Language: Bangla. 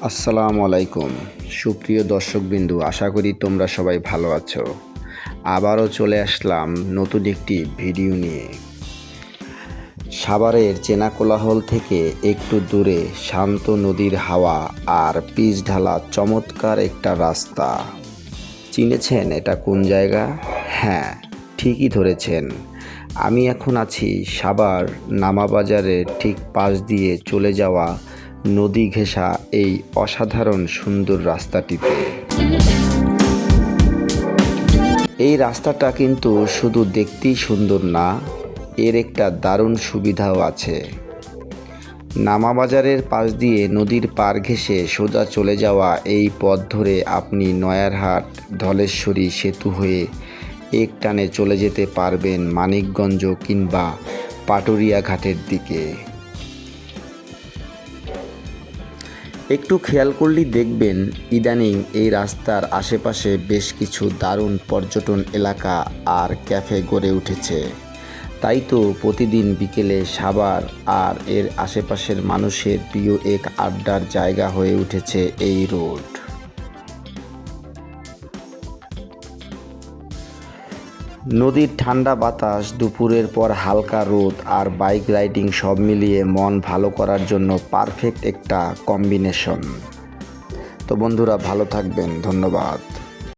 আসসালামু আলাইকুম সুপ্রিয় দর্শকবিন্দু, আশা করি তোমরা সবাই ভালো আছো। আবারও চলে আসলাম নতুন একটি ভিডিও নিয়ে। সাভারের চেনা কোলাহল থেকে একটু দূরে শান্ত নদীর হাওয়া আর পিচ ঢালা চমৎকার একটা রাস্তা। চিনেছেন এটা কোন জায়গা? হ্যাঁ, ঠিকই ধরেছেন। আমি এখন আছি সাভার নামাবাজারের ঠিক পাশ দিয়ে চলে যাওয়া নদী ঘেঁষা এই অসাধারণ সুন্দর রাস্তাটিতে। এই রাস্তাটা কিন্তু শুধু দেখতেই সুন্দর না, এর একটা দারুণ সুবিধাও আছে। নামাবাজারের পাশ দিয়ে নদীর পাড় ঘেঁষে সোজা চলে যাওয়া এই পথ ধরে আপনি নয়ারহাট ধলেশ্বরী সেতু হয়ে এক টানে চলে যেতে পারবেন মানিকগঞ্জ কিংবা পাটুরিয়া ঘাটের দিকে। একটু খেয়াল করলেই দেখবেন ইদানিং এই রাস্তার আশেপাশে বেশ কিছু দারুণ পর্যটন এলাকা আর ক্যাফে গড়ে উঠেছে। তাই তো প্রতিদিন বিকেলে সাভার আর এর আশেপাশের মানুষের প্রিয় এক আড্ডার জায়গা হয়ে উঠেছে এই রোড। নদীর ঠান্ডা বাতাস, দুপুরের পর হালকা রোদ আর বাইক রাইডিং সব মিলিয়ে মন ভালো করার জন্য পারফেক্ট একটা কম্বিনেশন। তো বন্ধুরা, ভালো থাকবেন, ধন্যবাদ।